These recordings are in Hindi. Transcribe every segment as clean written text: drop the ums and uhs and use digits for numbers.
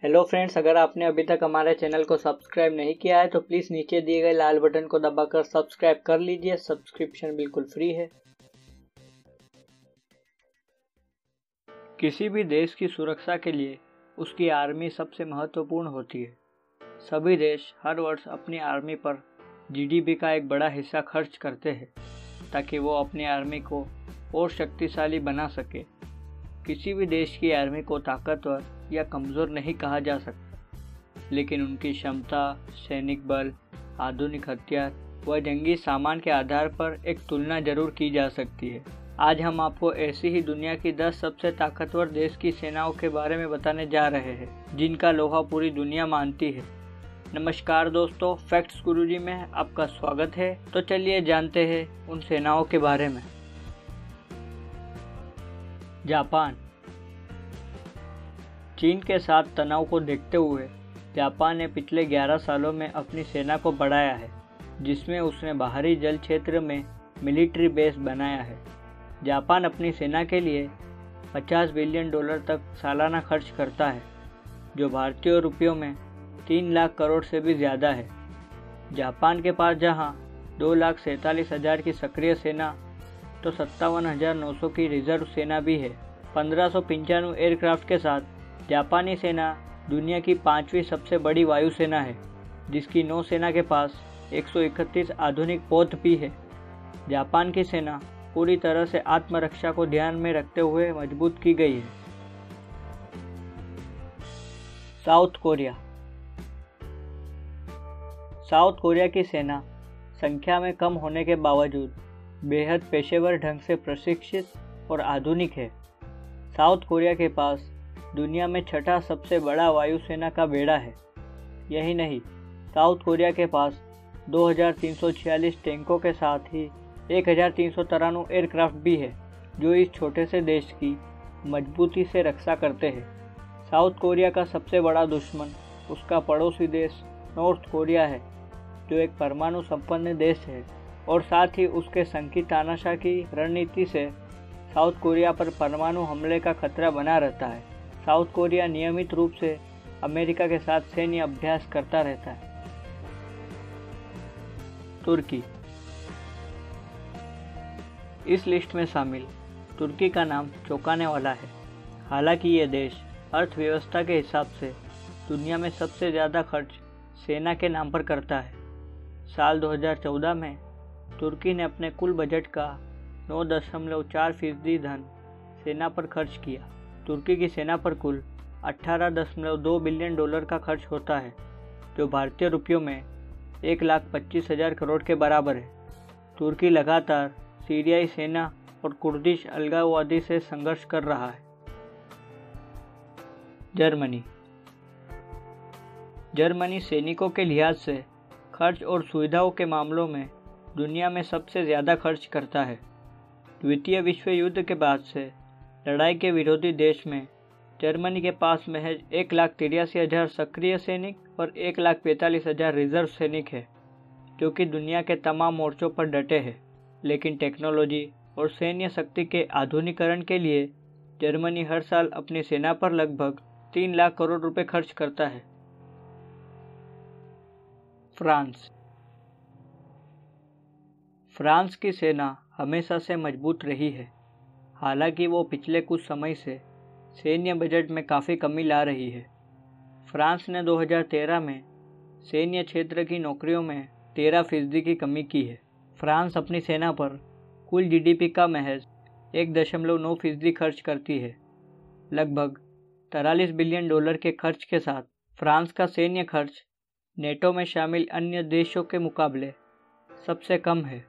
हेलो फ्रेंड्स, अगर आपने अभी तक हमारे चैनल को सब्सक्राइब नहीं किया है तो प्लीज़ नीचे दिए गए लाल बटन को दबाकर सब्सक्राइब कर लीजिए। सब्सक्रिप्शन बिल्कुल फ्री है। किसी भी देश की सुरक्षा के लिए उसकी आर्मी सबसे महत्वपूर्ण होती है। सभी देश हर वर्ष अपनी आर्मी पर जीडीपी का एक बड़ा हिस्सा खर्च करते हैं ताकि वो अपनी आर्मी को और शक्तिशाली बना सके। किसी भी देश की आर्मी को ताकतवर या कमज़ोर नहीं कहा जा सकता, लेकिन उनकी क्षमता, सैनिक बल, आधुनिक हथियार व जंगी सामान के आधार पर एक तुलना जरूर की जा सकती है। आज हम आपको ऐसी ही दुनिया की 10 सबसे ताकतवर देश की सेनाओं के बारे में बताने जा रहे हैं जिनका लोहा पूरी दुनिया मानती है। नमस्कार दोस्तों, फैक्ट्स गुरुजी में आपका स्वागत है। तो चलिए जानते हैं उन सेनाओं के बारे में। जापान। चीन के साथ तनाव को देखते हुए जापान ने पिछले 11 सालों में अपनी सेना को बढ़ाया है, जिसमें उसने बाहरी जल क्षेत्र में मिलिट्री बेस बनाया है। जापान अपनी सेना के लिए $50 बिलियन तक सालाना खर्च करता है, जो भारतीय रुपयों में 3 लाख करोड़ से भी ज़्यादा है। जापान के पास जहां 2,47,000 की सक्रिय सेना तो 57,900 की रिजर्व सेना भी है। 1595 एयरक्राफ्ट के साथ जापानी सेना दुनिया की 5वीं सबसे बड़ी वायुसेना है, जिसकी नौसेना के पास 131 आधुनिक पोत भी है। जापान की सेना पूरी तरह से आत्मरक्षा को ध्यान में रखते हुए मजबूत की गई है। South Korea. साउथ कोरिया की सेना संख्या में कम होने के बावजूद बेहद पेशेवर ढंग से प्रशिक्षित और आधुनिक है। साउथ कोरिया के पास दुनिया में 6ठा सबसे बड़ा वायुसेना का बेड़ा है। यही नहीं, साउथ कोरिया के पास 2,346 टैंकों के साथ ही 1,393 एयरक्राफ्ट भी है, जो इस छोटे से देश की मजबूती से रक्षा करते हैं। साउथ कोरिया का सबसे बड़ा दुश्मन उसका पड़ोसी देश नॉर्थ कोरिया है, जो एक परमाणु संपन्न देश है, और साथ ही उसके संकी तानाशाह की रणनीति से साउथ कोरिया पर परमाणु हमले का खतरा बना रहता है। साउथ कोरिया नियमित रूप से अमेरिका के साथ सैन्य अभ्यास करता रहता है। तुर्की। इस लिस्ट में शामिल तुर्की का नाम चौंकाने वाला है। हालांकि ये देश अर्थव्यवस्था के हिसाब से दुनिया में सबसे ज़्यादा खर्च सेना के नाम पर करता है। साल 2014 में तुर्की ने अपने कुल बजट का 9.4% धन सेना पर खर्च किया। तुर्की की सेना पर कुल $18.2 बिलियन का खर्च होता है, जो भारतीय रुपयों में 1,25,000 करोड़ के बराबर है। तुर्की लगातार सीरियाई सेना और कुर्दिश अलगाववादी से संघर्ष कर रहा है। जर्मनी। जर्मनी सैनिकों के लिहाज से खर्च और सुविधाओं के मामलों में दुनिया में सबसे ज़्यादा खर्च करता है। द्वितीय विश्व युद्ध के बाद से लड़ाई के विरोधी देश में जर्मनी के पास महज 1,83,000 सक्रिय सैनिक और 1,45,000 रिजर्व सैनिक है, जो कि दुनिया के तमाम मोर्चों पर डटे हैं। लेकिन टेक्नोलॉजी और सैन्य शक्ति के आधुनिकीकरण के लिए जर्मनी हर साल अपनी सेना पर लगभग 3 लाख करोड़ रुपए खर्च करता है। फ्रांस। फ्रांस की सेना हमेशा से मजबूत रही है। हालांकि वो पिछले कुछ समय से सैन्य बजट में काफ़ी कमी ला रही है। फ्रांस ने 2013 में सैन्य क्षेत्र की नौकरियों में 13% की कमी की है। फ्रांस अपनी सेना पर कुल जीडीपी का महज 1.9% खर्च करती है। लगभग $43 बिलियन के खर्च के साथ फ्रांस का सैन्य खर्च नेटो में शामिल अन्य देशों के मुकाबले सबसे कम है।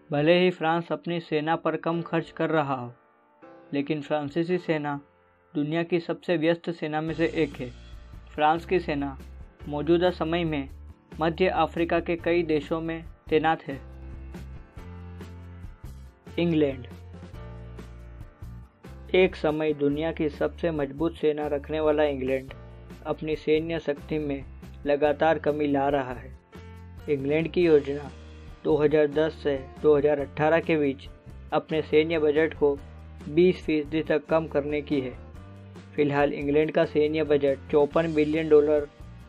भले ही फ्रांस अपनी सेना पर कम खर्च कर रहा हो, लेकिन फ्रांसीसी सेना दुनिया की सबसे व्यस्त सेना में से एक है। फ्रांस की सेना मौजूदा समय में मध्य अफ्रीका के कई देशों में तैनात है। इंग्लैंड। एक समय दुनिया की सबसे मजबूत सेना रखने वाला इंग्लैंड अपनी सैन्य शक्ति में लगातार कमी ला रहा है। इंग्लैंड की योजना 2010 से 2018 के बीच अपने सैन्य बजट को 20% तक कम करने की है। फिलहाल इंग्लैंड का सैन्य बजट $54 बिलियन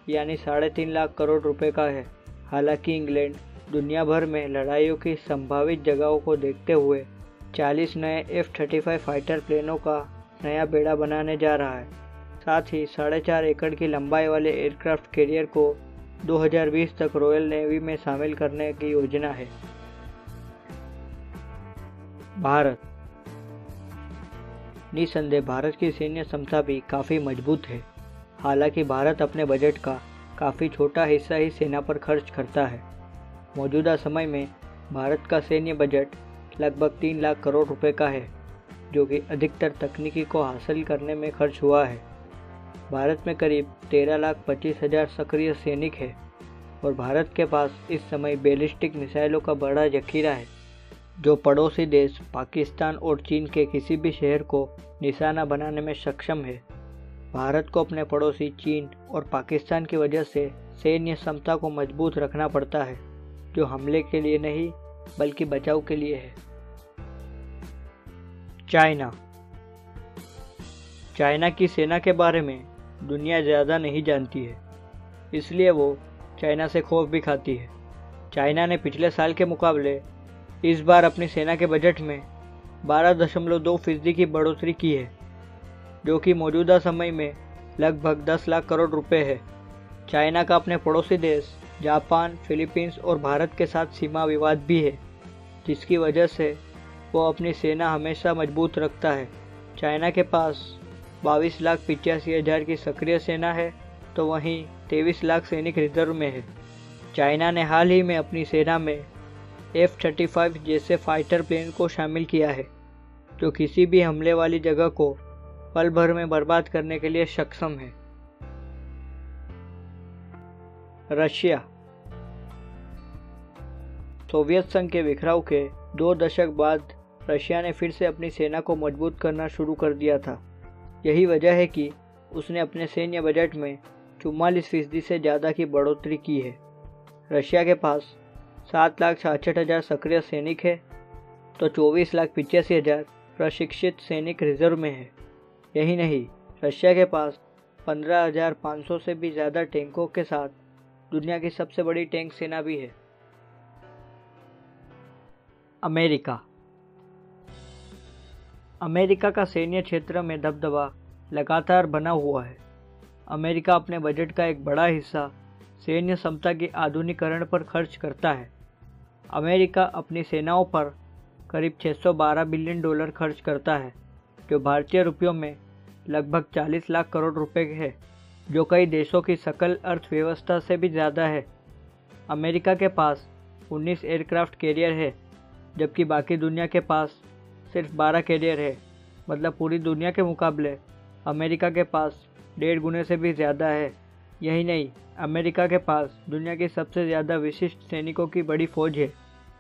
यानी 3.5 लाख करोड़ रुपए का है। हालांकि इंग्लैंड दुनिया भर में लड़ाइयों की संभावित जगहों को देखते हुए 40 नए F-35 फाइटर प्लेनों का नया बेड़ा बनाने जा रहा है। साथ ही 4.5 एकड़ की लंबाई वाले एयरक्राफ्ट कैरियर को 2020 तक रॉयल नेवी में शामिल करने की योजना है। भारत। निसंदेह भारत की सैन्य क्षमता भी काफ़ी मजबूत है। हालांकि भारत अपने बजट का काफ़ी छोटा हिस्सा ही सेना पर खर्च करता है। मौजूदा समय में भारत का सैन्य बजट लगभग 3 लाख करोड़ रुपए का है, जो कि अधिकतर तकनीकी को हासिल करने में खर्च हुआ है। भारत में करीब 13,25,000 सक्रिय सैनिक है और भारत के पास इस समय बैलिस्टिक मिसाइलों का बड़ा जखीरा है, जो पड़ोसी देश पाकिस्तान और चीन के किसी भी शहर को निशाना बनाने में सक्षम है। भारत को अपने पड़ोसी चीन और पाकिस्तान की वजह से सैन्य क्षमता को मजबूत रखना पड़ता है, जो हमले के लिए नहीं बल्कि बचाव के लिए है। चाइना। चाइना की सेना के बारे में दुनिया ज़्यादा नहीं जानती है, इसलिए वो चाइना से खौफ भी खाती है। चाइना ने पिछले साल के मुकाबले इस बार अपनी सेना के बजट में 12.2% की बढ़ोतरी की है, जो कि मौजूदा समय में लगभग 10 लाख करोड़ रुपए है। चाइना का अपने पड़ोसी देश जापान, फिलीपींस और भारत के साथ सीमा विवाद भी है, जिसकी वजह से वो अपनी सेना हमेशा मजबूत रखता है। चाइना के पास 22,85,000 की सक्रिय सेना है, तो वहीं 23 लाख सैनिक रिजर्व में है। चाइना ने हाल ही में अपनी सेना में F-35 जैसे फाइटर प्लेन को शामिल किया है, जो किसी भी हमले वाली जगह को पल भर में बर्बाद करने के लिए सक्षम है। रशिया। सोवियत संघ के बिखराव के 2 दशक बाद रशिया ने फिर से अपनी सेना को मजबूत करना शुरू कर दिया था। यही वजह है कि उसने अपने सैन्य बजट में 44% से ज़्यादा की बढ़ोतरी की है। रशिया के पास 7,66,000 सक्रिय सैनिक है, तो 24,85,000 प्रशिक्षित सैनिक रिजर्व में है। यही नहीं, रशिया के पास 15,500 से भी ज़्यादा टैंकों के साथ दुनिया की सबसे बड़ी टैंक सेना भी है। अमेरिका। अमेरिका का सैन्य क्षेत्र में दबदबा लगातार बना हुआ है। अमेरिका अपने बजट का एक बड़ा हिस्सा सैन्य क्षमता के आधुनिकीकरण पर खर्च करता है। अमेरिका अपनी सेनाओं पर करीब $612 बिलियन खर्च करता है, जो भारतीय रुपयों में लगभग 40 लाख करोड़ रुपए है, जो कई देशों की सकल अर्थव्यवस्था से भी ज़्यादा है। अमेरिका के पास 19 एयरक्राफ्ट कैरियर है, जबकि बाकी दुनिया के पास सिर्फ 12 कैरियर है। मतलब पूरी दुनिया के मुकाबले अमेरिका के पास 1.5 गुने से भी ज़्यादा है। यही नहीं, अमेरिका के पास दुनिया की सबसे ज़्यादा विशिष्ट सैनिकों की बड़ी फौज है,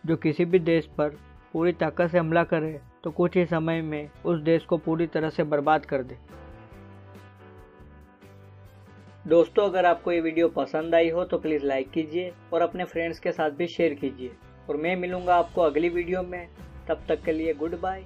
जो किसी भी देश पर पूरी ताकत से हमला करे तो कुछ ही समय में उस देश को पूरी तरह से बर्बाद कर दे। दोस्तों, अगर आपको ये वीडियो पसंद आई हो तो प्लीज़ लाइक कीजिए और अपने फ्रेंड्स के साथ भी शेयर कीजिए। और मैं मिलूँगा आपको अगली वीडियो में। तब तक के लिए गुड बाय।